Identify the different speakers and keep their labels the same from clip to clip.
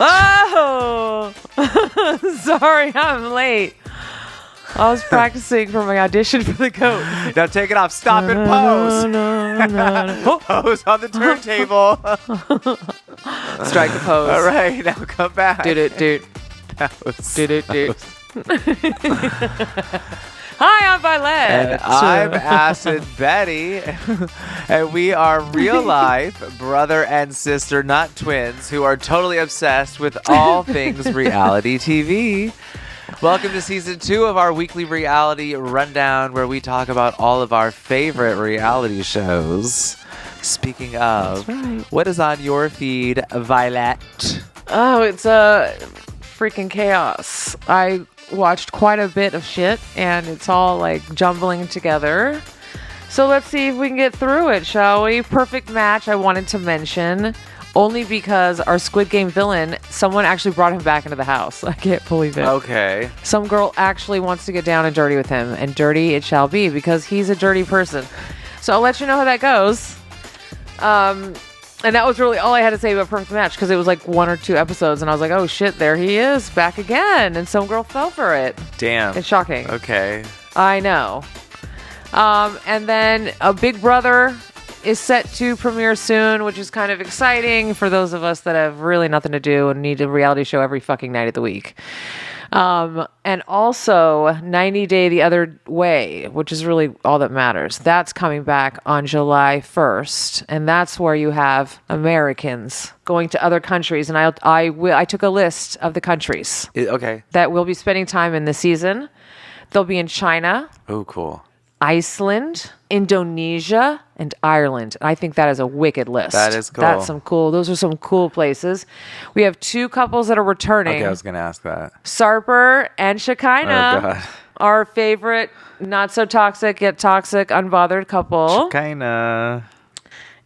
Speaker 1: Oh, sorry, I'm late. I was practicing for my audition for the goat.
Speaker 2: Now take it off. Stop and pose. Pose on the turntable.
Speaker 1: Strike the pose.
Speaker 2: All right, now come back.
Speaker 1: Dude.
Speaker 2: Pose.
Speaker 1: Hi, I'm Vielette.
Speaker 2: And I'm Acid Betty. And we are real life brother and sister, not twins, who are totally obsessed with all things reality TV. Welcome to season 2 of our weekly reality rundown, where we talk about all of our favorite reality shows. Speaking of, What is on your feed, Vielette?
Speaker 1: Oh, it's a freaking chaos. I watched quite a bit of shit, and it's all like jumbling together. So let's see if we can get through it, shall we? Perfect match, I wanted to mention, only because our Squid Game villain, someone actually brought him back into the house. I can't believe it.
Speaker 2: Okay.
Speaker 1: Some girl actually wants to get down and dirty with him, and dirty it shall be, because he's a dirty person. So I'll let you know how that goes. And that was really all I had to say about Perfect Match, because it was like 1 or 2 episodes, and I was like, oh shit, there he is, back again. And some girl fell for it.
Speaker 2: Damn.
Speaker 1: It's shocking.
Speaker 2: Okay.
Speaker 1: I know. And then a Big Brother is set to premiere soon, which is kind of exciting for those of us that have really nothing to do and need a reality show every fucking night of the week. And also 90 Day the Other Way, which is really all that matters. That's coming back on July 1st. And that's where you have Americans going to other countries. And I took a list of the countries
Speaker 2: Okay.
Speaker 1: that we'll be spending time in this season. They'll be in China,
Speaker 2: Oh, cool.
Speaker 1: Iceland, Indonesia, and Ireland. I think that is a wicked list.
Speaker 2: That is cool.
Speaker 1: Those are some cool places. We have 2 couples that are returning.
Speaker 2: Okay, I was going to ask that.
Speaker 1: Sarper and Shekinah.
Speaker 2: Oh, God.
Speaker 1: Our favorite, not so toxic yet toxic, unbothered couple.
Speaker 2: Kinda.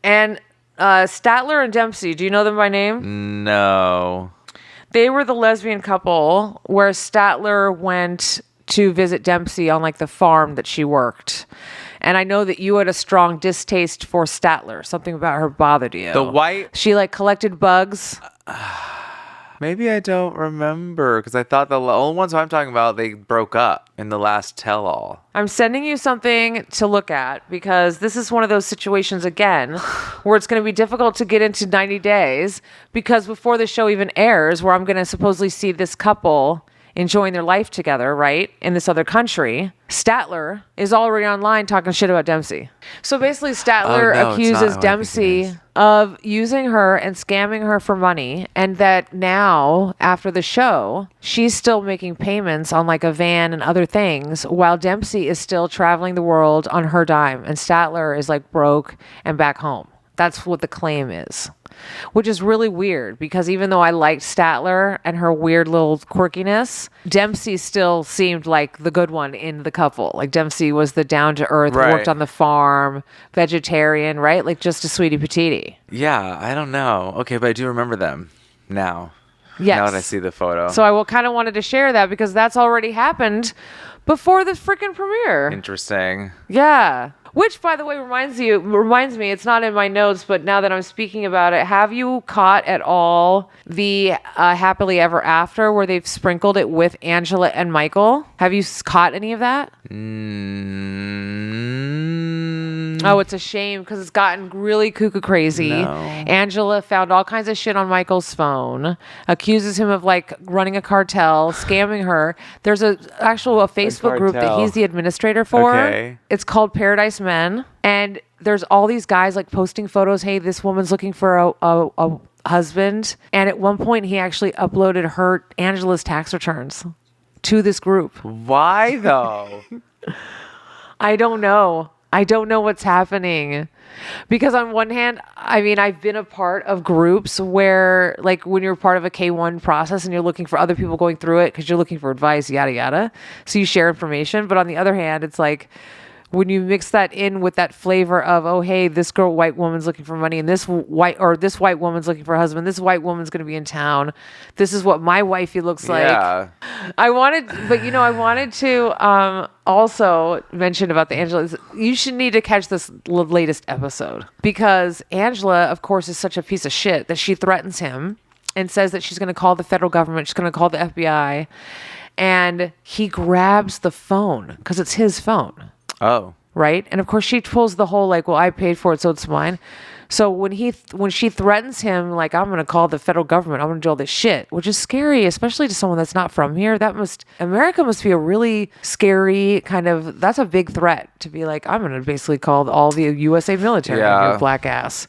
Speaker 1: And Statler and Dempsey. Do you know them by name?
Speaker 2: No.
Speaker 1: They were the lesbian couple where Statler went to visit Dempsey on like the farm that she worked. And I know that you had a strong distaste for Statler. Something about her bothered you.
Speaker 2: The white...
Speaker 1: She like collected bugs.
Speaker 2: Maybe I don't remember, because I thought the only ones I'm talking about, they broke up in the last tell-all.
Speaker 1: I'm sending you something to look at, because this is one of those situations again where it's going to be difficult to get into 90 days, because before the show even airs, where I'm going to supposedly see this couple enjoying their life together, right, in this other country, Statler is already online talking shit about Dempsey. So basically Statler accuses Dempsey of using her and scamming her for money, and that now, after the show, she's still making payments on like a van and other things, while Dempsey is still traveling the world on her dime, and Statler is like broke and back home. That's what the claim is. Which is really weird, because even though I liked Statler and her weird little quirkiness, Dempsey still seemed like the good one in the couple. Like Dempsey was the down-to-earth, worked on the farm, vegetarian, right? Like just a sweetie patootie.
Speaker 2: Yeah, I don't know. Okay, but I do remember them now.
Speaker 1: Yes.
Speaker 2: Now that I see the photo.
Speaker 1: So I kind of wanted to share that, because that's already happened before the freaking premiere.
Speaker 2: Interesting.
Speaker 1: Yeah. Which, by the way, reminds me, it's not in my notes, but now that I'm speaking about it, have you caught at all the Happily Ever After, where they've sprinkled it with Angela and Michael? Have you caught any of that? Oh, it's a shame, because it's gotten really cuckoo crazy.
Speaker 2: No.
Speaker 1: Angela found all kinds of shit on Michael's phone, accuses him of like running a cartel, scamming her. There's a Facebook group that he's the administrator for.
Speaker 2: Okay.
Speaker 1: It's called Paradise Men, and there's all these guys like posting photos. Hey, this woman's looking for a husband. And at one point, he actually uploaded Angela's tax returns to this group.
Speaker 2: Why though?
Speaker 1: I don't know. I don't know what's happening. Because on one hand, I mean, I've been a part of groups where, like, when you're part of a K1 process and you're looking for other people going through it because you're looking for advice, yada, yada. So you share information. But on the other hand, it's like, when you mix that in with that flavor of, oh, hey, this white woman's looking for money, and this white woman's looking for a husband, this white woman's going to be in town, this is what my wifey looks like. I wanted to also mention about the Angela. You should need to catch this latest episode, because Angela, of course, is such a piece of shit that she threatens him and says that she's going to call the federal government, she's going to call the FBI, and he grabs the phone because it's his phone.
Speaker 2: Oh.
Speaker 1: Right? And of course she pulls the whole like, well, I paid for it, so it's mine. So when she threatens him, like, I'm going to call the federal government, I'm going to do all this shit, which is scary, especially to someone that's not from here. America must be a really scary kind of, that's a big threat to be like, I'm going to basically call all the USA military on your black ass.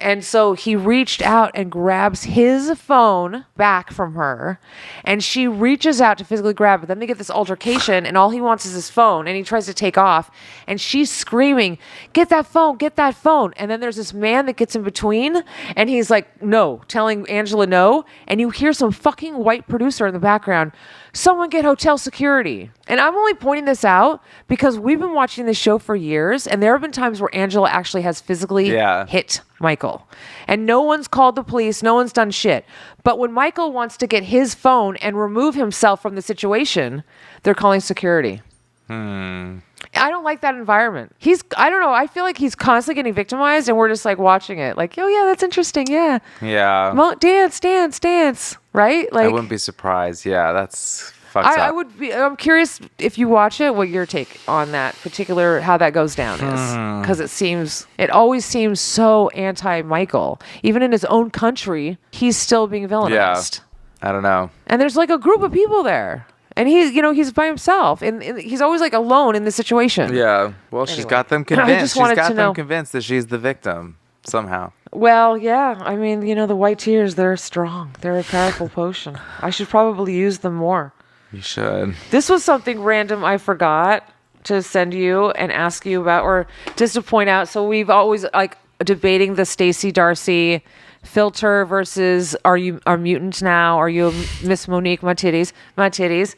Speaker 1: And so he reached out and grabs his phone back from her, and she reaches out to physically grab it. Then they get this altercation, and all he wants is his phone, and he tries to take off, and she's screaming, get that phone, get that phone. And then there's this man that gets in between, and he's like, no, telling Angela no. And you hear some fucking white producer in the background, someone get hotel security. And I'm only pointing this out because we've been watching this show for years, and there have been times where Angela actually has physically hit Michael. And no one's called the police, no one's done shit. But when Michael wants to get his phone and remove himself from the situation, they're calling security. I don't like that environment. I don't know, I feel like he's constantly getting victimized, and we're just like watching it. Like, oh yeah, that's interesting, yeah.
Speaker 2: Yeah.
Speaker 1: Dance, right? Like,
Speaker 2: I wouldn't be surprised. Yeah, that's fucked up.
Speaker 1: I would be. I'm curious if you watch it, what your take on that particular, how that goes down is, because it always seems so anti-Michael. Even in his own country, he's still being villainized.
Speaker 2: Yeah, I don't know.
Speaker 1: And there's like a group of people there, and he's by himself, and he's always like alone in the situation.
Speaker 2: Yeah. Well,
Speaker 1: Anyway.
Speaker 2: she's got them convinced.
Speaker 1: She's got them
Speaker 2: convinced that she's the victim somehow.
Speaker 1: Well, yeah. I mean, the white tears, they're strong. They're a powerful potion. I should probably use them more.
Speaker 2: You should.
Speaker 1: This was something random I forgot to send you and ask you about, or just to point out. So we've always like debating the Stacey Darcy filter versus are mutant now? Are you Miss Monique? My titties.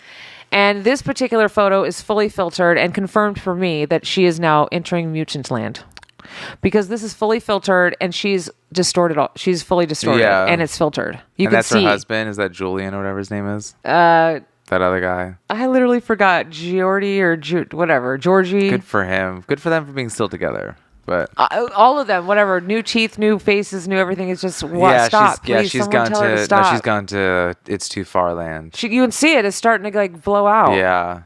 Speaker 1: And this particular photo is fully filtered and confirmed for me that she is now entering mutant land. Because this is fully filtered and she's distorted. She's fully distorted and it's filtered. You
Speaker 2: and
Speaker 1: can
Speaker 2: that's
Speaker 1: see.
Speaker 2: Her husband. Is that Julian or whatever his name is? That other guy.
Speaker 1: I literally forgot Geordie or whatever. Georgie.
Speaker 2: Good for him. Good for them for being still together. But
Speaker 1: all of them, whatever. New teeth, new faces, new everything. It's just stop. Please,
Speaker 2: she's
Speaker 1: someone
Speaker 2: gone
Speaker 1: tell her
Speaker 2: to.
Speaker 1: stop.
Speaker 2: No, she's gone to. It's too far land.
Speaker 1: You can see it. It's starting to like blow out.
Speaker 2: Yeah.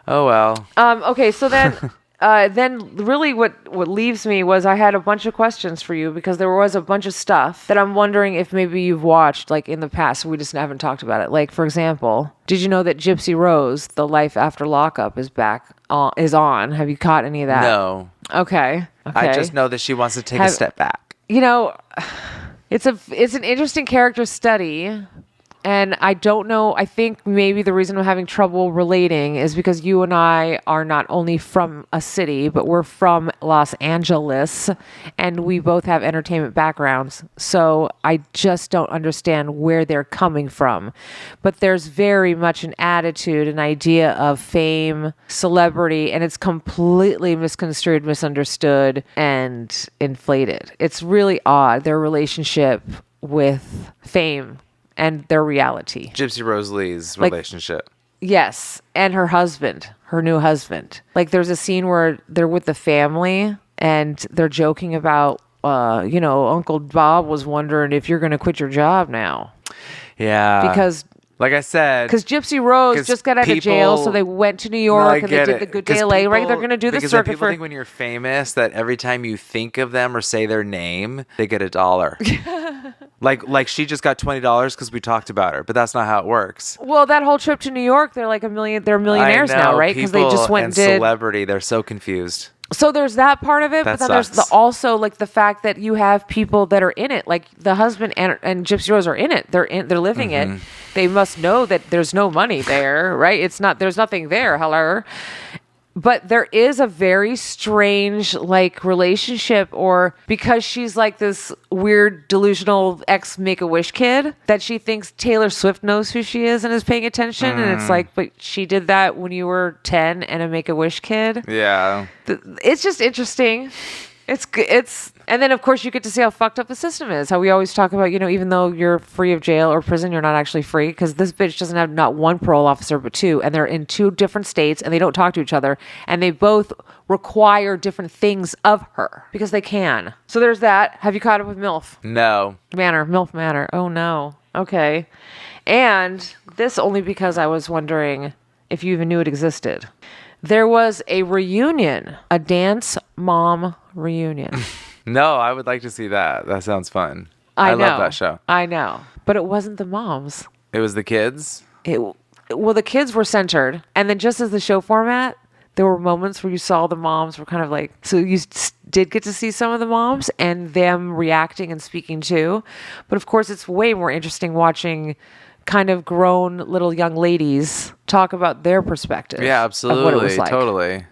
Speaker 2: Oh well.
Speaker 1: Okay, so then. Then really what leaves me was I had a bunch of questions for you because there was a bunch of stuff that I'm wondering if maybe you've watched like in the past. We just haven't talked about it. Like, for example, did you know that Gypsy Rose, The Life After Lockup, is on? Have you caught any of that?
Speaker 2: No.
Speaker 1: Okay.
Speaker 2: I just know that she wants to take a step back.
Speaker 1: It's an interesting character study. And I don't know, I think maybe the reason I'm having trouble relating is because you and I are not only from a city, but we're from Los Angeles, and we both have entertainment backgrounds. So I just don't understand where they're coming from. But there's very much an attitude, an idea of fame, celebrity, and it's completely misconstrued, misunderstood, and inflated. It's really odd, their relationship with fame and their reality.
Speaker 2: Gypsy Rose Lee's relationship.
Speaker 1: Yes, and her new husband. Like, there's a scene where they're with the family and they're joking about, Uncle Bob was wondering if you're going to quit your job now.
Speaker 2: Yeah.
Speaker 1: Because,
Speaker 2: like I said,
Speaker 1: because Gypsy Rose just got out of jail, so they went to New York and they did the Good Day LA, right? They're going to do the circuit
Speaker 2: people think when you're famous that every time you think of them or say their name, they get $1. Like she just got $20 because we talked about her, but that's not how it works.
Speaker 1: Well, that whole trip to New York, they're like they're millionaires now, right? Because they just went and did
Speaker 2: celebrity. They're so confused.
Speaker 1: So there's that part of it, but then there's also like the fact that you have people that are in it, like the husband and Gypsy Rose are in it. They're living it. They must know that there's no money there, right? There's nothing there. However, But there is a very strange like relationship, or because she's like this weird delusional ex Make-A-Wish kid that she thinks Taylor Swift knows who she is and is paying attention. And it's like, but she did that when you were 10 and a Make-A-Wish kid.
Speaker 2: Yeah.
Speaker 1: It's just interesting. And then of course you get to see how fucked up the system is. How we always talk about, even though you're free of jail or prison, you're not actually free, because this bitch doesn't have not one parole officer but two, and they're in two different states and they don't talk to each other, and they both require different things of her because they can. So there's that. Have you caught up with MILF
Speaker 2: No.
Speaker 1: MILF Manor? Oh no. Okay. And this only because I was wondering if you even knew it existed. There was a reunion, a dance mom reunion.
Speaker 2: No, I would like to see that. That sounds fun.
Speaker 1: I
Speaker 2: love that show.
Speaker 1: I know. But it wasn't the moms.
Speaker 2: It was the kids?
Speaker 1: Well, the kids were centered. And then just as the show format, there were moments where you saw the moms were kind of like, so you did get to see some of the moms and them reacting and speaking too. But of course, it's way more interesting watching kind of grown little young ladies talk about their perspective.
Speaker 2: Yeah,
Speaker 1: absolutely. Of what it was like.
Speaker 2: Totally.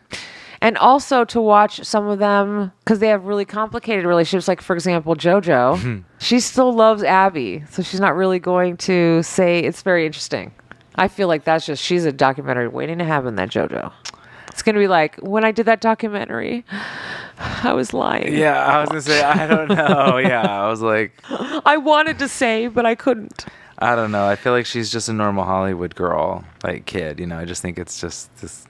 Speaker 1: And also to watch some of them, because they have really complicated relationships. Like, for example, JoJo, she still loves Abby. So she's not really going to say, it's very interesting. I feel like she's a documentary waiting to happen, that JoJo. It's going to be like, when I did that documentary, I was lying.
Speaker 2: Yeah, I was going to say, I don't know. Yeah, I was like,
Speaker 1: I wanted to say, but I couldn't.
Speaker 2: I don't know. I feel like she's just a normal Hollywood girl, like kid. I just think it's just this.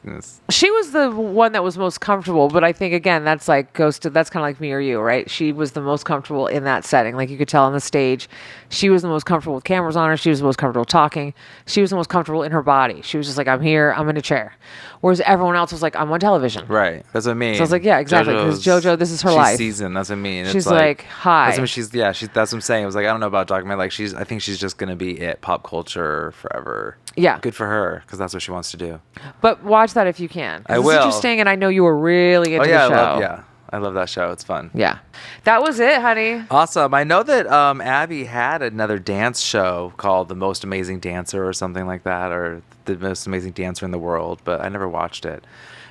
Speaker 1: She was the one that was most comfortable, but I think again that's kind of like me or you, right? She was the most comfortable in that setting. Like you could tell on the stage, she was the most comfortable with cameras on her. She was the most comfortable talking. She was the most comfortable in her body. She was just like, I'm here, I'm in a chair. Whereas everyone else was like, I'm on television.
Speaker 2: Right. That's what I mean.
Speaker 1: So I was like, yeah, exactly. Because JoJo, this is her life.
Speaker 2: She's seasoned. That's what I mean.
Speaker 1: She's like, hi.
Speaker 2: That's what I'm saying. It was like, I don't know about documentary. Like I think she's just gonna be pop culture forever.
Speaker 1: Yeah.
Speaker 2: Good for her, because that's what she wants to do.
Speaker 1: But watch that if you can.
Speaker 2: I
Speaker 1: It's
Speaker 2: will.
Speaker 1: interesting, and I know you were really into the show.
Speaker 2: I love that show. It's fun.
Speaker 1: Yeah. That was it, honey.
Speaker 2: Awesome. I know that Abby had another dance show called The Most Amazing Dancer or something like that, or The Most Amazing Dancer in the World, but I never watched it.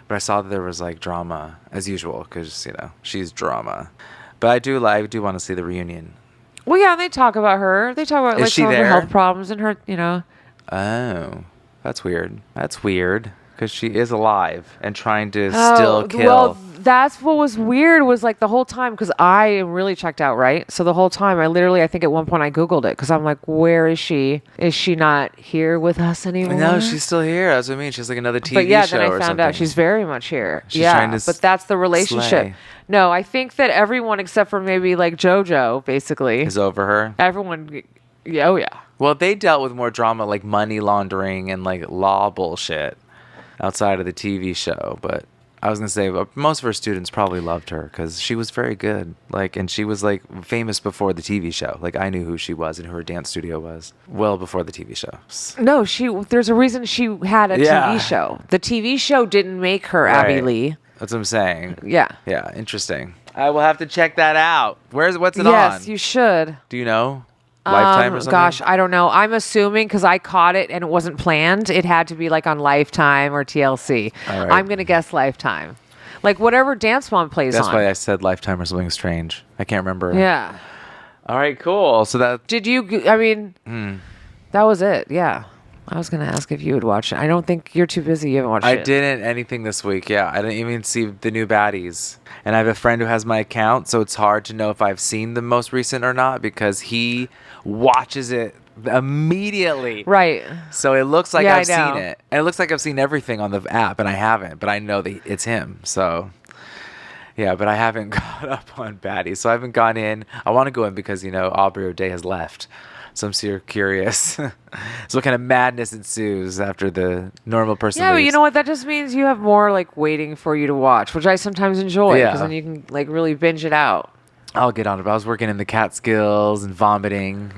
Speaker 2: But I saw that there was like drama, as usual, because, she's drama. But I do want to see the reunion.
Speaker 1: Well, yeah, they talk about her. They talk about
Speaker 2: Is she
Speaker 1: some of her
Speaker 2: there?
Speaker 1: health problems and her,
Speaker 2: Oh, that's weird. That's weird, because she is alive and trying to still kill.
Speaker 1: Well, that's what was weird was like the whole time, because I am really checked out, right? So the whole time, I think at one point I Googled it because I'm like, where is she? Is she not here with us anymore?
Speaker 2: No, she's still here. That's what I mean. She's like another TV show or something.
Speaker 1: But yeah, then I found out she's very much here.
Speaker 2: She's trying to
Speaker 1: but that's the relationship.
Speaker 2: slay.
Speaker 1: No, I think that everyone except for maybe like JoJo, basically,
Speaker 2: is over her.
Speaker 1: Everyone, oh yeah.
Speaker 2: Well, they dealt with more drama like money laundering and like law bullshit outside of the TV show. But I was going to say, most of her students probably loved her because she was very good. And she was like famous before the TV show. Like I knew who she was and who her dance studio was well before the TV show.
Speaker 1: No, there's a reason she had a TV show. The TV show didn't make her Abby Lee.
Speaker 2: That's what I'm saying.
Speaker 1: Yeah.
Speaker 2: Yeah, interesting. I will have to check that out. What's it on?
Speaker 1: Yes, you should.
Speaker 2: Do you know? Lifetime or something?
Speaker 1: Gosh, I don't know. I'm assuming because I caught it and it wasn't planned, it had to be like on Lifetime or TLC.
Speaker 2: All right.
Speaker 1: I'm going to guess Lifetime. Like whatever Dance Mom plays
Speaker 2: That's
Speaker 1: on.
Speaker 2: why I said Lifetime or something strange. I can't remember.
Speaker 1: Yeah.
Speaker 2: All right, cool. So that...
Speaker 1: Did you... That was it. Yeah. I was going to ask if you would watch it. I don't think you're too busy. You haven't watched it.
Speaker 2: I didn't anything this week. Yeah, I didn't even see the new baddies. And I have a friend who has my account, so it's hard to know if I've seen the most recent or not because he watches it immediately.
Speaker 1: Right.
Speaker 2: So it looks like I've
Speaker 1: I know.
Speaker 2: seen it. And it looks like I've seen everything on the app, and I haven't. But I know that it's him. So... yeah, but I haven't got up on baddies. So I haven't gone in. I want to go in because, Aubrey O'Day has left. So I'm super curious. So what kind of madness ensues after the normal person
Speaker 1: Yeah, but
Speaker 2: leaves?
Speaker 1: you know what? That just means you have more like waiting for you to watch, which I sometimes enjoy because then you can like really binge it out.
Speaker 2: I'll get on it. But I was working in the Catskills and vomiting,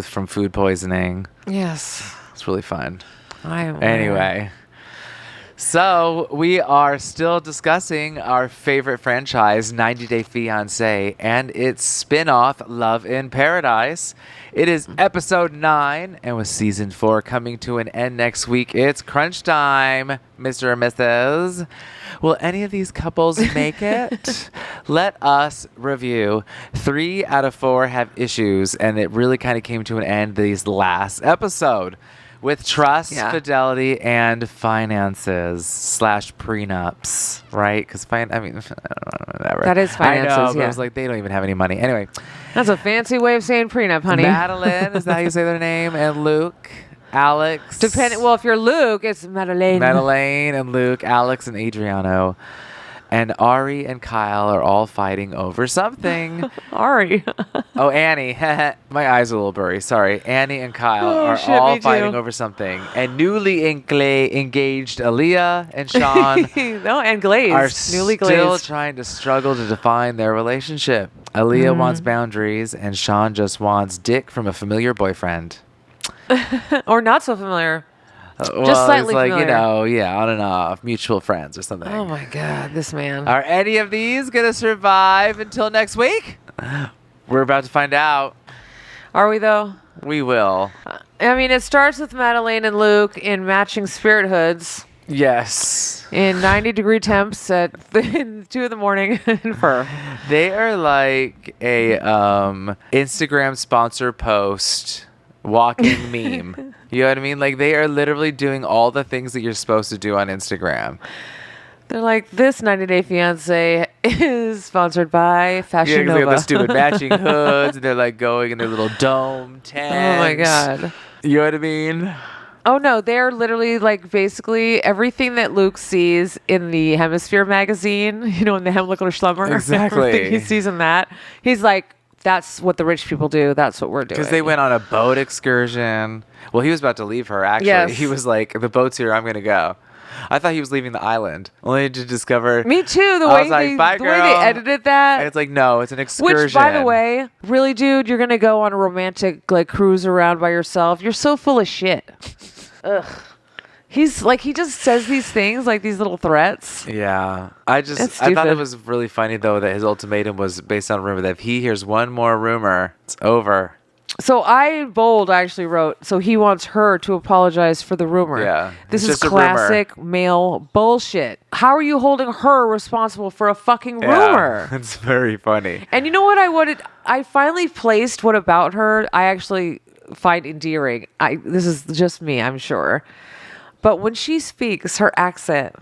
Speaker 2: from food poisoning.
Speaker 1: Yes.
Speaker 2: It's really fun.
Speaker 1: I am.
Speaker 2: Anyway. So we are still discussing our favorite franchise, 90 Day Fiance, and its spin-off, Love in Paradise. It is episode 9, and with season 4 coming to an end next week, it's crunch time, Mr. and Mrs. Will any of these couples make it? Let us review. 3 out of 4 have issues, and it really kind of came to an end this last episode. With trust, fidelity, and finances / prenups, right? Because whatever.
Speaker 1: That is finances,
Speaker 2: I know, but
Speaker 1: yeah.
Speaker 2: it was like they don't even have any money. Anyway,
Speaker 1: That's a fancy way of saying prenup, honey.
Speaker 2: Madeleine, is that how you say their name? And Luke, Alex.
Speaker 1: Well, if you're Luke, it's Madeleine.
Speaker 2: Madeleine and Luke, Alex and Adriano. And Ari and Kyle are all fighting over something.
Speaker 1: Ari.
Speaker 2: Oh, Annie. My eyes are a little blurry. Sorry. Annie and Kyle are
Speaker 1: shit,
Speaker 2: all
Speaker 1: me
Speaker 2: fighting
Speaker 1: too.
Speaker 2: over something. And newly engaged Aliyah and Shawn
Speaker 1: No, and glazed.
Speaker 2: are
Speaker 1: Newly
Speaker 2: still
Speaker 1: glazed.
Speaker 2: trying to struggle to define their relationship. Aliyah wants boundaries, and Shawn just wants dick from a familiar boyfriend.
Speaker 1: Or not so familiar.
Speaker 2: Well,
Speaker 1: slightly
Speaker 2: it's like,
Speaker 1: familiar.
Speaker 2: on and off, mutual friends or something.
Speaker 1: Oh my God, this man.
Speaker 2: Are any of these going to survive until next week? We're about to find out.
Speaker 1: Are we though?
Speaker 2: We will.
Speaker 1: I mean, it starts with Madeleine and Luke in matching spirit hoods
Speaker 2: Yes.
Speaker 1: in 90-degree temps at 2 in the morning in fur.
Speaker 2: They are like a Instagram sponsor post walking meme. You know what I mean? Like they are literally doing all the things that you're supposed to do on Instagram.
Speaker 1: They're like, this 90 Day Fiance is sponsored by Fashion
Speaker 2: Yeah, 'cause they got
Speaker 1: Nova.
Speaker 2: the stupid matching hoods, and they're like going in their little dome tent.
Speaker 1: Oh my God.
Speaker 2: You know what I mean?
Speaker 1: Oh no, they're literally like basically everything that Luke sees in the Hemisphere magazine, in the Hemlicker Schlummer.
Speaker 2: Exactly.
Speaker 1: Everything he sees in that. He's like, that's what the rich people do. That's what we're doing.
Speaker 2: Because they went on a boat excursion. Well, he was about to leave her, actually.
Speaker 1: Yes.
Speaker 2: He was like, the boat's here, I'm going to go. I thought he was leaving the island, only to discover.
Speaker 1: Me too. The
Speaker 2: I
Speaker 1: way
Speaker 2: was like, "Bye,
Speaker 1: the way they
Speaker 2: girl."
Speaker 1: edited that.
Speaker 2: And it's like, no, it's an excursion.
Speaker 1: Which, by the way, really, dude, you're gonna go on a romantic cruise around by yourself. You're so full of shit. Ugh. He's like, he just says these things, like these little threats.
Speaker 2: Yeah.
Speaker 1: That's
Speaker 2: I thought
Speaker 1: stupid.
Speaker 2: it was really funny, though, that his ultimatum was based on a rumor that if he hears one more rumor, it's over.
Speaker 1: So I actually wrote, so he wants her to apologize for the rumor.
Speaker 2: Yeah,
Speaker 1: This
Speaker 2: it's
Speaker 1: is
Speaker 2: just a rumor.
Speaker 1: classic male bullshit. How are you holding her responsible for a fucking
Speaker 2: Yeah,
Speaker 1: rumor?
Speaker 2: it's very funny.
Speaker 1: And you know what I finally placed what about her I actually find endearing. This is just me, I'm sure. But when she speaks, her accent,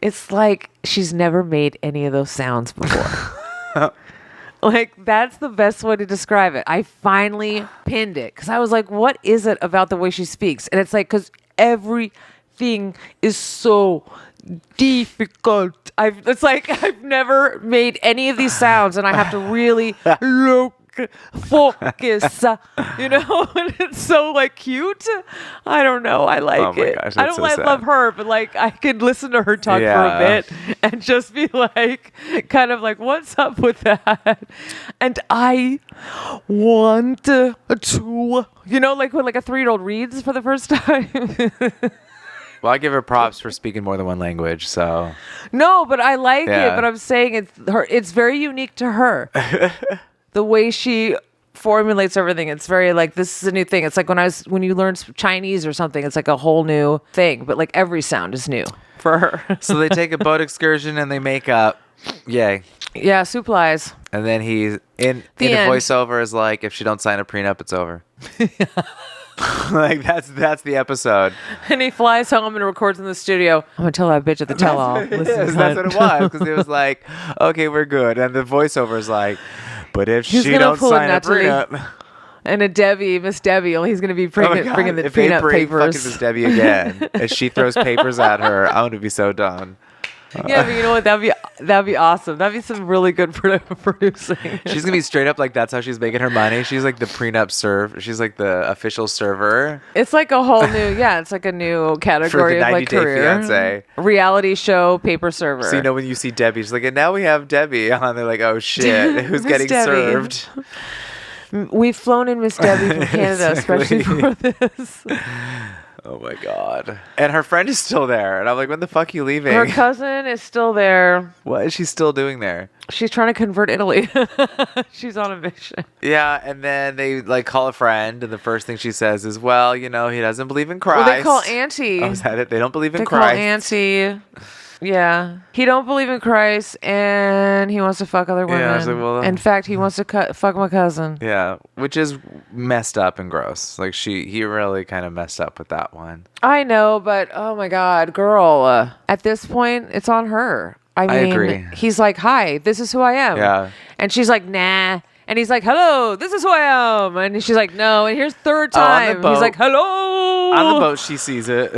Speaker 1: it's like she's never made any of those sounds before. Like, that's the best way to describe it. I finally pinned it because I was like, what is it about the way she speaks? And it's like, because everything is so difficult. It's like I've never made any of these sounds and I have to really focus, and it's so like cute. I don't know. I like
Speaker 2: Oh my
Speaker 1: it.
Speaker 2: gosh,
Speaker 1: I
Speaker 2: that's
Speaker 1: don't
Speaker 2: so sad.
Speaker 1: love her, but like I could listen to her talk for
Speaker 2: Yeah.
Speaker 1: a bit and just be like, kind of like, what's up with that? And I want to, like when like a 3-year-old reads for the first time.
Speaker 2: Well, I give her props for speaking more than one language, so.
Speaker 1: No, but I like
Speaker 2: Yeah.
Speaker 1: it. But I'm saying it's very unique to her. The way she formulates everything, it's very like, this is a new thing. It's like when you learn Chinese or something, it's like a whole new thing. But like every sound is new for her.
Speaker 2: So they take a boat excursion and they make up. Yay.
Speaker 1: Yeah, supplies.
Speaker 2: And then he's in
Speaker 1: The
Speaker 2: a
Speaker 1: end.
Speaker 2: voiceover is like, if she don't sign a prenup, it's over. Like that's the episode.
Speaker 1: And he flies home and records in the studio. I'm gonna tell that bitch at the tell-all.
Speaker 2: Yes, that's what it was, because it was like, okay, we're good, and the voiceover is like, but if
Speaker 1: He's
Speaker 2: she
Speaker 1: gonna
Speaker 2: don't
Speaker 1: pull a
Speaker 2: sign a
Speaker 1: Natalie.
Speaker 2: prenup,
Speaker 1: And a Miss Debbie, only he's gonna be
Speaker 2: oh my
Speaker 1: bringing
Speaker 2: God,
Speaker 1: the
Speaker 2: if they
Speaker 1: peanut
Speaker 2: bring fucking
Speaker 1: papers.
Speaker 2: Miss Debbie again, as she throws papers at her, I'm gonna be so done.
Speaker 1: Yeah, but you know what? That'd be awesome. That'd be some really good producing.
Speaker 2: She's gonna be straight up like that's how she's making her money. She's like the prenup serve. She's like the official server.
Speaker 1: It's like a whole new, it's like a new category of
Speaker 2: 90
Speaker 1: like
Speaker 2: Day
Speaker 1: career.
Speaker 2: Fiancé.
Speaker 1: Reality show paper server.
Speaker 2: So when you see Debbie, she's like, and now we have Debbie on. They're like, oh shit, who's
Speaker 1: Miss
Speaker 2: getting
Speaker 1: Debbie.
Speaker 2: served?
Speaker 1: We've flown in Miss Debbie from Canada,
Speaker 2: Exactly.
Speaker 1: especially for this.
Speaker 2: Oh my God. And her friend is still there. And I'm like, when the fuck are you leaving?
Speaker 1: Her cousin is still there.
Speaker 2: What is she still doing there?
Speaker 1: She's trying to convert Italy. She's on a mission.
Speaker 2: Yeah, and then they like call a friend, and the first thing she says is, well, you know, he doesn't believe in Christ.
Speaker 1: Well, they call Auntie.
Speaker 2: Oh, is that it? They don't believe in
Speaker 1: They
Speaker 2: Christ.
Speaker 1: call Auntie. Yeah. He don't believe in Christ, and he wants to fuck other women.
Speaker 2: Yeah, I was like, well,
Speaker 1: in fact, he wants to fuck my cousin.
Speaker 2: Yeah, which is messed up and gross. Like he really kind of messed up with that one.
Speaker 1: I know, but oh my God, girl. At this point, it's on her. I mean,
Speaker 2: agree.
Speaker 1: He's like, hi, this is who I am.
Speaker 2: Yeah.
Speaker 1: And she's like, nah. And he's like, hello, this is who I am. And she's like, no. And here's third
Speaker 2: Oh, on the
Speaker 1: time.
Speaker 2: boat.
Speaker 1: He's like, hello.
Speaker 2: On the boat, she sees it.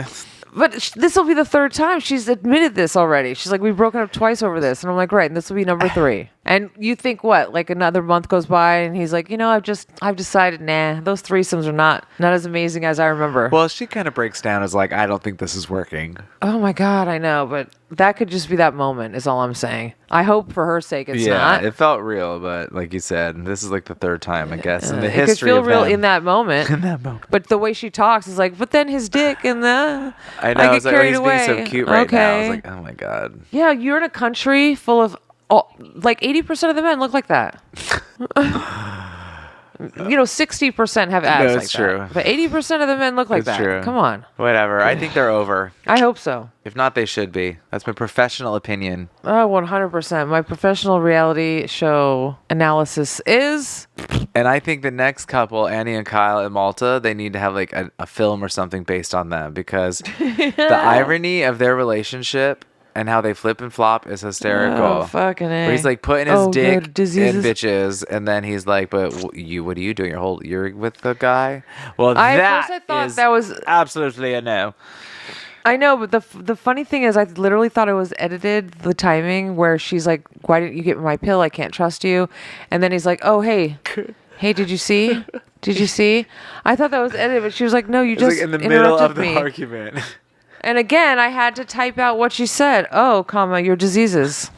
Speaker 1: But this will be the third time she's admitted this already. She's like, we've broken up twice over this. And I'm like, right. And this will be number 3. And you think what? Like another month goes by and he's like, you know, I've decided, nah, those threesomes are not as amazing as I remember.
Speaker 2: Well, she kind of breaks down as like, I don't think this is working.
Speaker 1: Oh my God, I know. But that could just be that moment is all I'm saying. I hope for her sake it's not.
Speaker 2: Yeah, it felt real. But like you said, this is like the third time, I guess, in the
Speaker 1: It
Speaker 2: history
Speaker 1: could feel
Speaker 2: of
Speaker 1: real
Speaker 2: them.
Speaker 1: in that moment.
Speaker 2: In that moment.
Speaker 1: But the way she talks is like, but then his dick and the...
Speaker 2: I know. I
Speaker 1: get
Speaker 2: was like, oh,
Speaker 1: carried
Speaker 2: he's
Speaker 1: away.
Speaker 2: being so cute right now. I was
Speaker 1: Okay.
Speaker 2: like, oh my God.
Speaker 1: Yeah, you're in a country full of... like 80% of the men look like that. 60% have abs like
Speaker 2: it's
Speaker 1: that.
Speaker 2: true.
Speaker 1: But 80% of the men look like
Speaker 2: It's
Speaker 1: that.
Speaker 2: true.
Speaker 1: Come on.
Speaker 2: Whatever. I think they're over.
Speaker 1: I hope so.
Speaker 2: If not, they should be. That's my professional opinion.
Speaker 1: Oh, 100%. My professional reality show analysis is...
Speaker 2: And I think the next couple, Annie and Kyle in Malta, they need to have like a film or something based on them because the irony of their relationship and how they flip and flop is hysterical.
Speaker 1: Oh, fucking A.
Speaker 2: Where he's like putting his dick in
Speaker 1: diseases.
Speaker 2: bitches, and then he's like, "But what are you doing? You're with the guy." Well,
Speaker 1: At first I thought
Speaker 2: is
Speaker 1: that was...
Speaker 2: absolutely a no.
Speaker 1: I know, but the funny thing is I literally thought it was edited, the timing, where she's like, why didn't you get my pill? I can't trust you. And then he's like, oh, hey, did you see? Did you see? I thought that was edited, but she was like, no, you
Speaker 2: It's
Speaker 1: just
Speaker 2: like in the middle of
Speaker 1: interrupted
Speaker 2: the
Speaker 1: me.
Speaker 2: argument.
Speaker 1: And again, I had to type out what she said. Oh, comma, your diseases.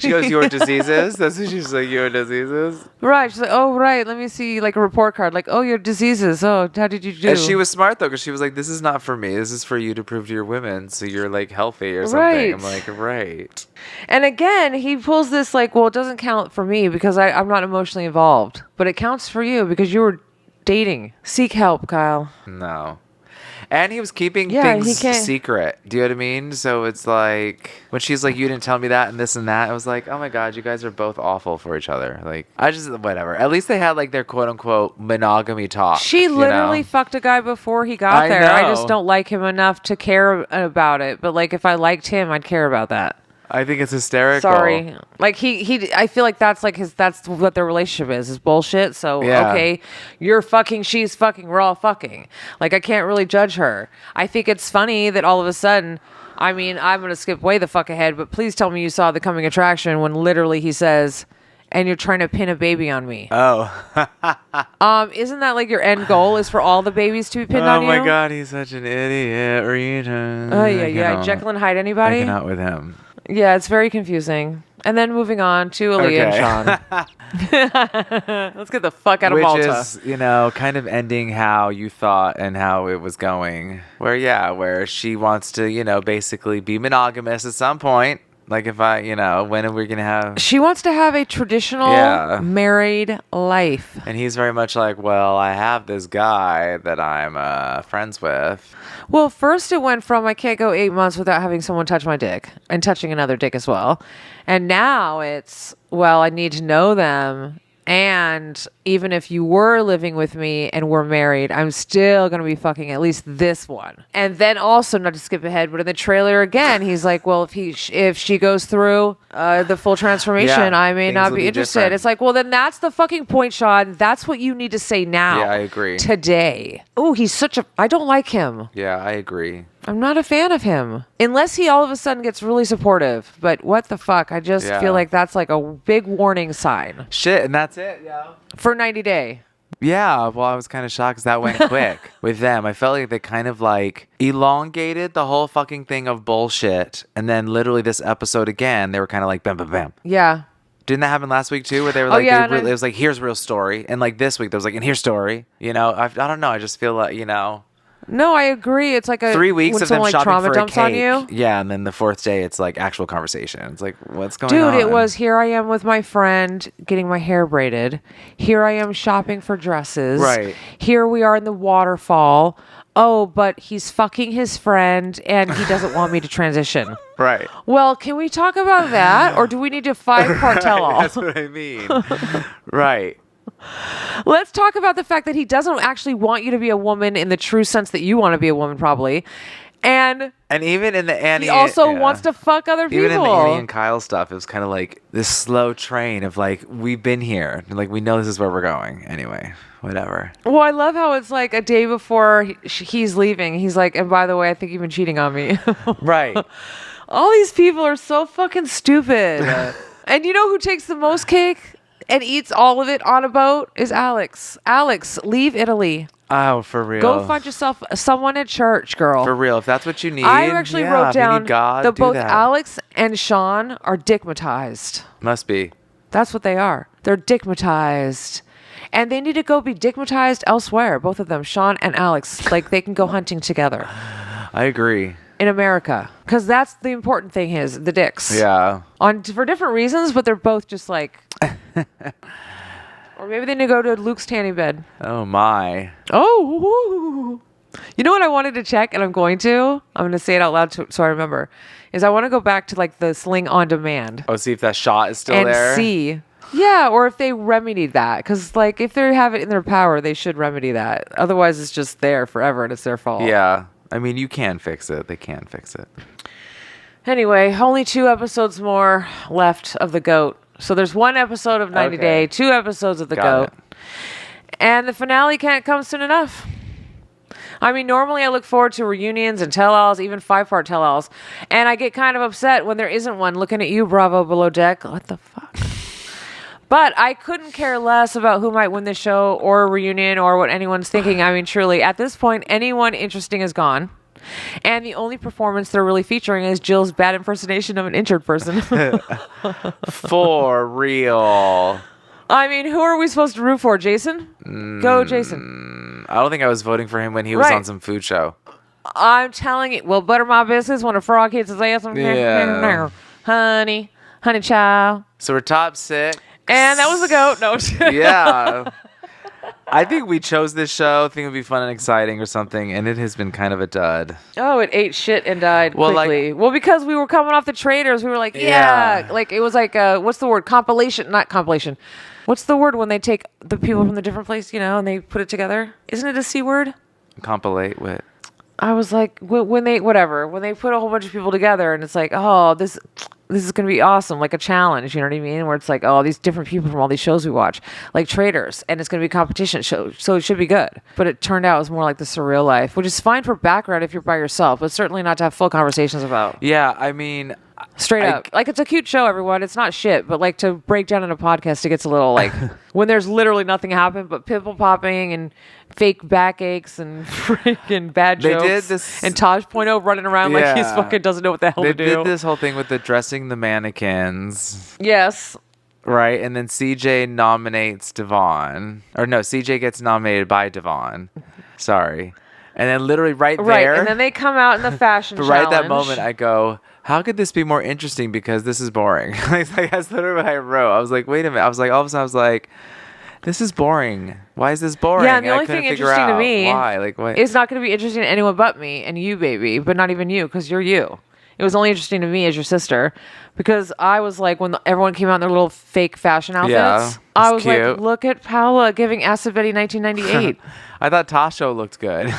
Speaker 2: She goes, "Your diseases." That's what she's like. "Your diseases."
Speaker 1: Right. She's like, oh, right. Let me see, like a report card. Like, oh, your diseases. Oh, how did you do?
Speaker 2: And she was smart though, because she was like, "This is not for me. This is for you to prove to your women, so you're like healthy or something."
Speaker 1: Right.
Speaker 2: I'm like, right.
Speaker 1: And again, he pulls this like, well, it doesn't count for me because I'm not emotionally involved, but it counts for you because you were dating. Seek help, Kyle.
Speaker 2: No. And he was keeping
Speaker 1: Yeah, he
Speaker 2: things
Speaker 1: can't-
Speaker 2: secret. Do you know what I mean? So it's like when she's like, "You didn't tell me that," and this and that. I was like, "Oh my God, you guys are both awful for each other." Like, I just whatever. At least they had like their quote unquote monogamy talk.
Speaker 1: She literally fucked a guy before he got
Speaker 2: I
Speaker 1: there. I
Speaker 2: know.
Speaker 1: just don't like him enough to care about it. But like, if I liked him, I'd care about that.
Speaker 2: I think it's hysterical.
Speaker 1: Sorry. Like I feel like that's what their relationship is bullshit. So,
Speaker 2: Yeah.
Speaker 1: okay, you're fucking, she's fucking, we're all fucking. Like, I can't really judge her. I think it's funny that all of a sudden, I mean, I'm going to skip way the fuck ahead, but please tell me you saw The Coming Attraction when literally he says, and you're trying to pin a baby on me.
Speaker 2: Oh.
Speaker 1: Isn't that like your end goal is for all the babies to be pinned on
Speaker 2: Oh
Speaker 1: you?
Speaker 2: my God, he's such an idiot, Rita.
Speaker 1: Oh, yeah. Jekyll and Hyde,
Speaker 2: I
Speaker 1: anybody?
Speaker 2: cannot with him.
Speaker 1: Yeah, it's very confusing. And then moving on to Alliya and Shawn. Let's get the fuck out of
Speaker 2: Which
Speaker 1: Malta.
Speaker 2: is, kind of ending how you thought and how it was going. Where she wants to, basically be monogamous at some point. Like if when are we going to have...
Speaker 1: She wants to have a traditional married life.
Speaker 2: And he's very much like, well, I have this guy that I'm friends with.
Speaker 1: Well, first it went from I can't go 8 months without having someone touch my dick and touching another dick as well. And now it's, well, I need to know them. And even if you were living with me and we're married, I'm still going to be fucking at least this one. And then also, not to skip ahead, but in the trailer again, he's like, well, if she goes through the full transformation,
Speaker 2: Yeah,
Speaker 1: I may
Speaker 2: things
Speaker 1: not
Speaker 2: will
Speaker 1: be
Speaker 2: be
Speaker 1: interested.
Speaker 2: different.
Speaker 1: It's like, well, then that's the fucking point, Shawn. That's what you need to say now.
Speaker 2: Yeah, I agree.
Speaker 1: Today. Oh, he's I don't like him.
Speaker 2: Yeah, I agree.
Speaker 1: I'm not a fan of him. Unless he all of a sudden gets really supportive. But what the fuck? I just
Speaker 2: Yeah.
Speaker 1: feel like that's like a big warning sign
Speaker 2: Shit, and that's it, yo.
Speaker 1: for 90 Day.
Speaker 2: Yeah, well, I was kind of shocked 'cause that went quick with them. I felt like they kind of like elongated the whole fucking thing of bullshit. And then literally this episode again, they were kind of like bam, bam, bam.
Speaker 1: Yeah.
Speaker 2: Didn't that happen last week too? Where they were
Speaker 1: Oh,
Speaker 2: like,
Speaker 1: yeah,
Speaker 2: it was like, here's real story. And like this week, there was like, and here's story. I don't know. I just feel like,
Speaker 1: No, I agree. It's like
Speaker 2: 3 weeks
Speaker 1: when
Speaker 2: of them
Speaker 1: someone,
Speaker 2: shopping
Speaker 1: trauma
Speaker 2: for a
Speaker 1: dumps
Speaker 2: cake.
Speaker 1: on you.
Speaker 2: Yeah, and then the 4th day, it's like actual conversation. It's like, what's going on?
Speaker 1: Dude, it was here I am with my friend getting my hair braided. Here I am shopping for dresses.
Speaker 2: Right.
Speaker 1: Here we are in the waterfall. Oh, but he's fucking his friend and he doesn't want me to transition.
Speaker 2: Right.
Speaker 1: Well, can we talk about that? Or do we need a 5-part tell-all?
Speaker 2: That's what I mean. Right.
Speaker 1: Let's talk about the fact that he doesn't actually want you to be a woman in the true sense that you want to be a woman, probably. And
Speaker 2: even in the Annie...
Speaker 1: he also wants to fuck other people.
Speaker 2: Even in the Annie and Kyle stuff, it was kind of like this slow train of like, we've been here. Like, we know this is where we're going. Anyway, whatever.
Speaker 1: Well, I love how it's like a day before he's leaving. He's like, and by the way, I think you've been cheating on me.
Speaker 2: Right.
Speaker 1: All these people are so fucking stupid. And you know who takes the most cake and eats all of it on a boat is Alex. Alex, leave Italy.
Speaker 2: Oh, for real.
Speaker 1: Go find yourself someone at church, girl.
Speaker 2: For real. If that's what you need.
Speaker 1: I actually wrote
Speaker 2: if you
Speaker 1: down
Speaker 2: need God,
Speaker 1: that
Speaker 2: do
Speaker 1: both
Speaker 2: that.
Speaker 1: Alex and Shawn are dickmatized.
Speaker 2: Must be.
Speaker 1: That's what they are. They're dickmatized. And they need to go be dickmatized elsewhere, both of them, Shawn and Alex. Like, they can go hunting together.
Speaker 2: I agree.
Speaker 1: In America. Because that's the important thing is, the dicks.
Speaker 2: Yeah.
Speaker 1: For different reasons, but they're both just like... Or maybe they need to go to Luke's tanning bed.
Speaker 2: Oh, my.
Speaker 1: Oh, you know what I wanted to check, and I'm going to say it out loud so I remember, is I want to go back to like the Sling on demand.
Speaker 2: Oh, see if that shot is still
Speaker 1: and
Speaker 2: there.
Speaker 1: See. Yeah, or if they remedied that. Because like if they have it in their power, they should remedy that. Otherwise, it's just there forever, and it's their fault.
Speaker 2: Yeah. I mean, you can fix it. They can fix it.
Speaker 1: Anyway, only 2 episodes more left of The GOAT. So there's 1 episode of 90 Day, 2 episodes of The GOAT. And the finale can't come soon enough. I mean, normally I look forward to reunions and tell-alls, even 5-part tell-alls. And I get kind of upset when there isn't one. Looking at you, Bravo Below Deck. What the fuck? But I couldn't care less about who might win the show or a reunion or what anyone's thinking. I mean, truly, at this point, anyone interesting is gone. And the only performance they're really featuring is Jill's bad impersonation of an injured person.
Speaker 2: For real.
Speaker 1: I mean, who are we supposed to root for? Jason? Go, Jason.
Speaker 2: I don't think I was voting for him when he was on some food show.
Speaker 1: I'm telling you. Well, butter my business when a frog hits his ass.
Speaker 2: Yeah.
Speaker 1: Honey child.
Speaker 2: So we're top 6.
Speaker 1: And that was the GOAT. No.
Speaker 2: Yeah. I think we chose this show. I think it would be fun and exciting or something, and it has been kind of a dud.
Speaker 1: Oh, it ate shit and died quickly. Well, because we were coming off the Traitors, we were like, yeah. Like, it was like, what's the word? Compilation. Not compilation. What's the word when they take the people from the different place, and they put it together? Isn't it a C word?
Speaker 2: Compilate with.
Speaker 1: I was like, when they put a whole bunch of people together, and it's like, oh, this is going to be awesome, like a challenge, you know what I mean? Where it's like, oh, these different people from all these shows we watch, like Traitors, and it's going to be a competition show, so it should be good. But it turned out it was more like the surreal life, which is fine for background if you're by yourself, but certainly not to have full conversations about.
Speaker 2: Yeah, I mean...
Speaker 1: Straight up. Like, it's a cute show, everyone. It's not shit, but like to break down in a podcast, it gets a little like when there's literally nothing happened but pimple popping and fake backaches and freaking bad jokes.
Speaker 2: They did this,
Speaker 1: and Taj Point oh running around like he's fucking doesn't know what the hell to do.
Speaker 2: They did this whole thing with the dressing the mannequins.
Speaker 1: Yes.
Speaker 2: Right, and then CJ nominates Devon. Or no, CJ gets nominated by Devon. Sorry. And then literally right there.
Speaker 1: Right, and then they come out in the fashion challenge.
Speaker 2: Right at that moment, I go, how could this be more interesting? Because this is boring. Like, that's literally what I wrote. I was like, wait a minute. I was like, all of a sudden, I was like, this is boring. Why is this boring?
Speaker 1: Yeah, and the only thing interesting to me
Speaker 2: it's
Speaker 1: not going to be interesting to anyone but me and you, baby, but not even you, because you're you. It was only interesting to me as your sister, because I was like, when everyone came out in their little fake fashion outfits, I was
Speaker 2: cute.
Speaker 1: like, look at Paola giving Acid Betty 1998.
Speaker 2: I thought Tasha looked good.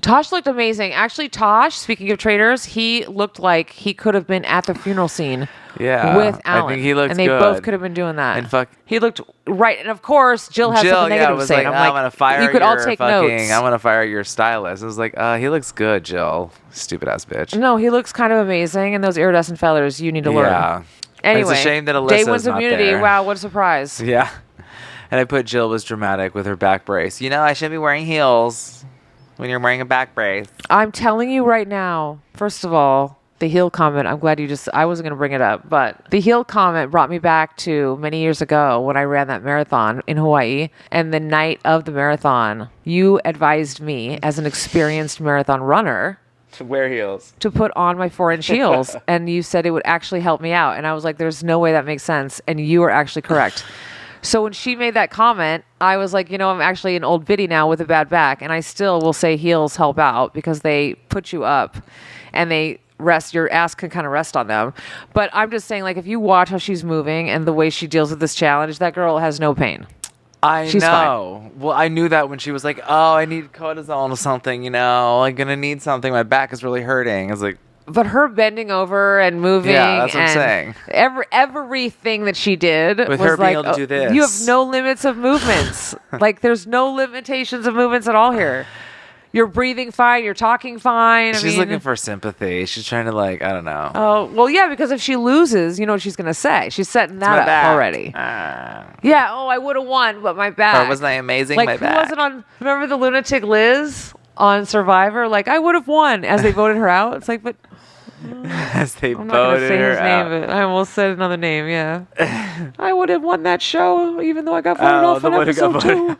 Speaker 1: Tosh looked amazing. Actually, Tosh, speaking of Traitors, he looked like he could have been at the funeral scene with Alan.
Speaker 2: I think he looked
Speaker 1: and they
Speaker 2: good.
Speaker 1: both could have been doing that.
Speaker 2: And
Speaker 1: he looked right. And of course, Jill has something negative to say.
Speaker 2: Like, I'm going to fire
Speaker 1: you could all take notes.
Speaker 2: I'm going to fire your stylist. I was like, he looks good, Jill. Stupid ass bitch.
Speaker 1: No, he looks kind of amazing. And those iridescent feathers, you need to learn.
Speaker 2: Yeah.
Speaker 1: Anyway,
Speaker 2: it's a shame that Alyssa's
Speaker 1: Day wins
Speaker 2: not
Speaker 1: immunity.
Speaker 2: there.
Speaker 1: Wow, what a surprise.
Speaker 2: Yeah. And I put Jill was dramatic with her back brace. I shouldn't be wearing heels when you're wearing a back brace.
Speaker 1: I'm telling you right now, first of all, the heel comment, I'm glad I wasn't going to bring it up, but the heel comment brought me back to many years ago when I ran that marathon in Hawaii. And the night of the marathon, you advised me as an experienced marathon runner
Speaker 2: To wear heels.
Speaker 1: to put on my 4-inch heels. And you said it would actually help me out. And I was like, there's no way that makes sense. And you were actually correct. So when she made that comment, I was like, I'm actually an old biddy now with a bad back. And I still will say heels help out because they put you up and they rest, your ass can kind of rest on them. But I'm just saying, like, if you watch how she's moving and the way she deals with this challenge, that girl has no pain.
Speaker 2: She's know.
Speaker 1: Fine.
Speaker 2: Well, I knew that when she was like, "Oh, I need cortisone or something. I'm gonna need something. My back is really hurting." I was like,
Speaker 1: but her bending over and moving,
Speaker 2: yeah, that's what I'm saying.
Speaker 1: Everything that she did
Speaker 2: With
Speaker 1: was
Speaker 2: her being
Speaker 1: like,
Speaker 2: able to do this.
Speaker 1: You have no limits of movements. Like, there's no limitations of movements at all here. You're breathing fine. You're talking fine.
Speaker 2: She's looking for sympathy. She's trying to, like, I don't know.
Speaker 1: Oh, well, yeah, because if she loses, you know what she's going to say. She's setting that up already. Yeah, I would have won, but my back.
Speaker 2: Or wasn't I amazing?
Speaker 1: Like,
Speaker 2: my
Speaker 1: who
Speaker 2: back.
Speaker 1: wasn't on, remember the lunatic Liz on Survivor? Like, I would have won as they voted her out. It's like, but
Speaker 2: As they
Speaker 1: I'm not going to
Speaker 2: voted
Speaker 1: say
Speaker 2: her
Speaker 1: his
Speaker 2: out.
Speaker 1: name, but I almost said another name, yeah. I would have won that show, even though I got voted off in episode 2.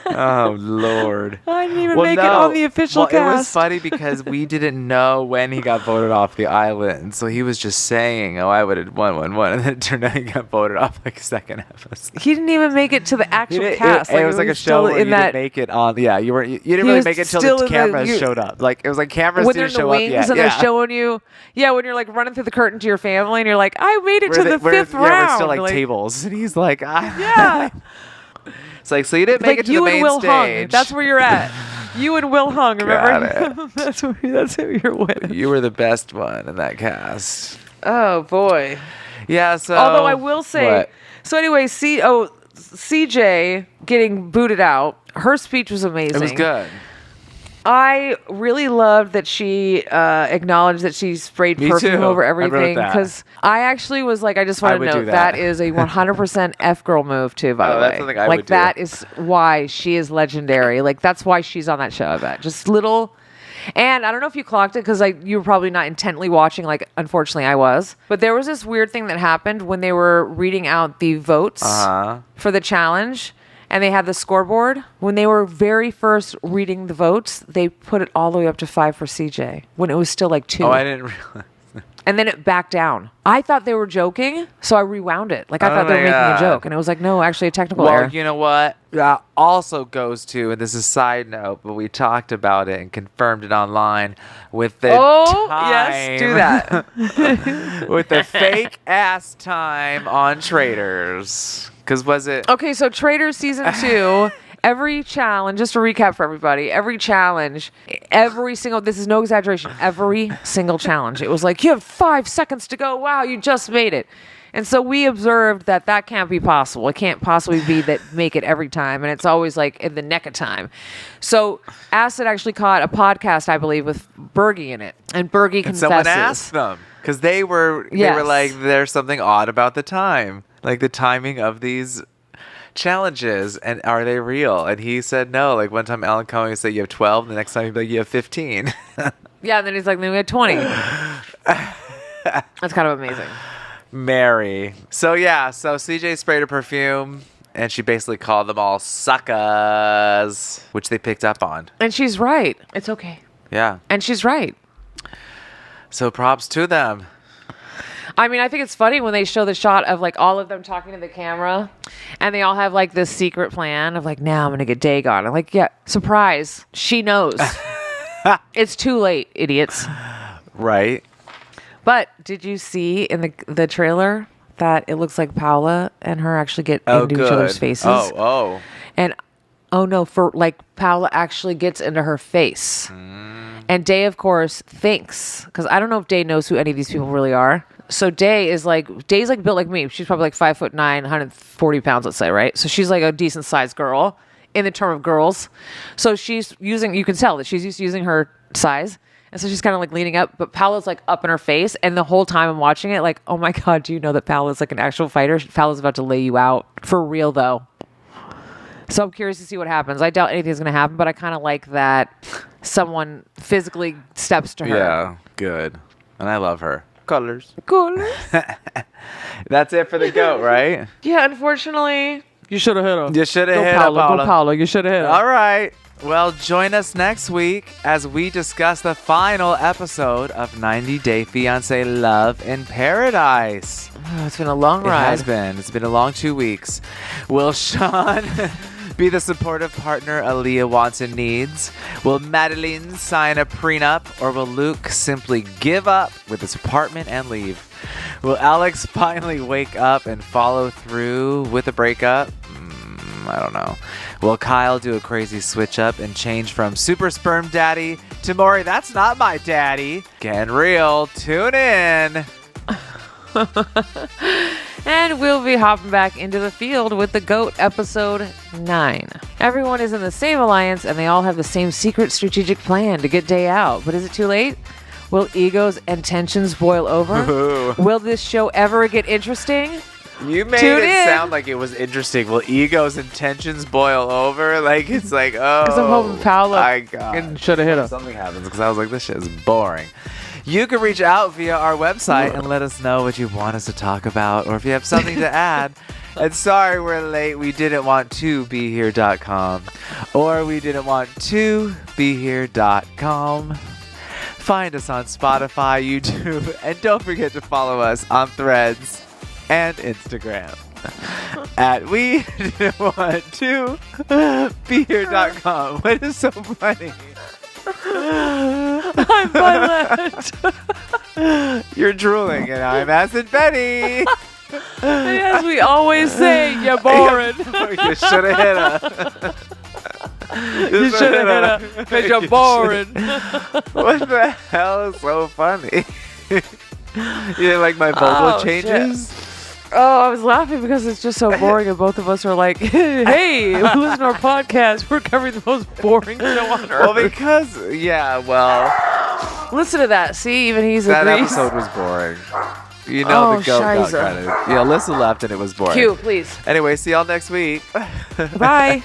Speaker 2: Oh, Lord.
Speaker 1: I didn't even make it on the official cast.
Speaker 2: It was funny because we didn't know when he got voted off the island. So he was just saying, I would have won. And then it turned out he got voted off like second episode.
Speaker 1: He didn't even make it to the actual cast.
Speaker 2: It was like a show where you didn't make it on. Yeah, you didn't really make it until the cameras showed up. Like, it was like cameras didn't show up yet.
Speaker 1: And they're showing you, when you're like running through the curtain to your family and you're like, I made it to the fifth round.
Speaker 2: Yeah, we're still like tables. And he's like,
Speaker 1: yeah.
Speaker 2: It's like, so you didn't make it to the main
Speaker 1: Will
Speaker 2: stage.
Speaker 1: Hung. That's where you're at. You and Will Hung, remember? That's who you're with.
Speaker 2: You were the best one in that cast.
Speaker 1: Oh, boy.
Speaker 2: Yeah, so...
Speaker 1: Although I will say...
Speaker 2: What?
Speaker 1: So anyway, CJ getting booted out, her speech was amazing.
Speaker 2: It was good.
Speaker 1: I really loved that she acknowledged that she sprayed perfume over everything. Because I actually was like, I just want to note that is a 100% F girl move too, by the way.
Speaker 2: That's something I would do.
Speaker 1: That is why she is legendary. Like, that's why she's on that show, I bet. Just little... And I don't know if you clocked it because you were probably not intently watching, like, unfortunately I was. But there was this weird thing that happened when they were reading out the votes for the challenge. And they had the scoreboard. When they were very first reading the votes, they put it all the way up to 5 for CJ when it was still like 2.
Speaker 2: Oh, I didn't realize.
Speaker 1: And then it backed down. I thought they were joking, so I rewound it. Like, I thought they were making a joke. And it was like, no, actually a technical error.
Speaker 2: Well, you know what? That also goes to, and this is a side note, but we talked about it and confirmed it online with the time.
Speaker 1: Yes, do that.
Speaker 2: With the fake ass time on Traders. Because was it...
Speaker 1: Okay, so Traders Season 2... Every challenge, just to recap for everybody, every challenge, this is no exaggeration, every single challenge, it was like, you have 5 seconds to go. Wow, you just made it. And so we observed that can't be possible. It can't possibly be that make it every time. And it's always like in the neck of time. So Acid actually caught a podcast, I believe, with Bergie in it. And Bergie confesses.
Speaker 2: And someone asked them. Because they were like, there's something odd about the time. Like the timing of these challenges, and are they real? And he said no. Like, one time Alan Cumming said you have 12, the next time he'd be like, you have 15.
Speaker 1: Yeah, and then he's like, then we had 20. That's kind of amazing.
Speaker 2: Mary. So CJ sprayed her perfume and she basically called them all suckers, which they picked up on.
Speaker 1: And she's right. It's okay.
Speaker 2: Yeah.
Speaker 1: And she's right.
Speaker 2: So props to them.
Speaker 1: I mean, I think it's funny when they show the shot of like all of them talking to the camera and they all have like this secret plan of like, now I'm going to get Dagon. I'm like, yeah, surprise. She knows. It's too late, idiots.
Speaker 2: Right.
Speaker 1: But did you see in the trailer that it looks like Paula and her actually get into each other's faces?
Speaker 2: Oh.
Speaker 1: And Paula actually gets into her face. And Day, of course, thinks, because I don't know if Day knows who any of these people really are. So Day's like built like me. She's probably like 5'9", 140 pounds, let's say, right? So she's like a decent sized girl in the term of girls. So she's you can tell that she's used to using her size. And so she's kind of like leaning up, but Paola's like up in her face. And the whole time I'm watching it, like, oh my God, do you know that Paola's like an actual fighter? Paola's about to lay you out for real though. So I'm curious to see what happens. I doubt anything's going to happen, but I kind of like that someone physically steps to her.
Speaker 2: Yeah. Good. And I love her. Colors.
Speaker 1: Cool.
Speaker 2: That's it for the goat, right?
Speaker 1: Yeah, unfortunately, you should have hit her.
Speaker 2: You should have hit her,
Speaker 1: Paolo.
Speaker 2: Paula.
Speaker 1: Go Paolo. You should have hit her.
Speaker 2: All right. Well, join us next week as we discuss the final episode of 90 Day Fiance Love in Paradise.
Speaker 1: Oh, it's been a long
Speaker 2: It
Speaker 1: ride.
Speaker 2: has been. It's been a long 2 weeks. Will Shawn be the supportive partner Alliya wants and needs? Will Madeleine sign a prenup, or will Luke simply give up with his apartment and leave? Will Alex finally wake up and follow through with the breakup? I don't know. Will Kyle do a crazy switch up and change from super sperm daddy to Maury, that's not my daddy? Getting real. Tune in.
Speaker 1: And we'll be hopping back into the field with the GOAT episode 9. Everyone is in the same alliance and they all have the same secret strategic plan to get Day out. But is it too late? Will egos and tensions boil over?
Speaker 2: Ooh.
Speaker 1: Will this show ever get interesting?
Speaker 2: You made
Speaker 1: Tune
Speaker 2: it
Speaker 1: in.
Speaker 2: sound like it was interesting. Will egos and tensions boil over? Like, it's like, oh.
Speaker 1: Because I'm hoping Paolo
Speaker 2: my God.
Speaker 1: should have hit her.
Speaker 2: Something happens because I was like, this shit is boring. You can reach out via our website and let us know what you want us to talk about, or if you have something to add. And sorry we're late. We didn't want to be here.com, or we didn't want to be here.com. Find us on Spotify, YouTube, and don't forget to follow us on Threads and Instagram at we didn't want to be here.com. What is so funny?
Speaker 1: I'm Violet.
Speaker 2: You're drooling, and I'm Acid Betty.
Speaker 1: And as we always say, you're boring.
Speaker 2: You should have hit her.
Speaker 1: You should have hit her because you're boring.
Speaker 2: What the hell is so funny? You didn't like my vocal
Speaker 1: Oh,
Speaker 2: changes?
Speaker 1: Oh, I was laughing because it's just so boring, and both of us are like, "Hey, listen to our podcast. We're covering the most boring show on earth."
Speaker 2: Well, because
Speaker 1: Listen to that. See, even he's
Speaker 2: that
Speaker 1: agrees.
Speaker 2: episode was boring. You know,
Speaker 1: Oh,
Speaker 2: the goat got
Speaker 1: shiza.
Speaker 2: credit. Yeah, Alyssa left and it was boring.
Speaker 1: Cue, please.
Speaker 2: Anyway, see y'all next week.
Speaker 1: Bye.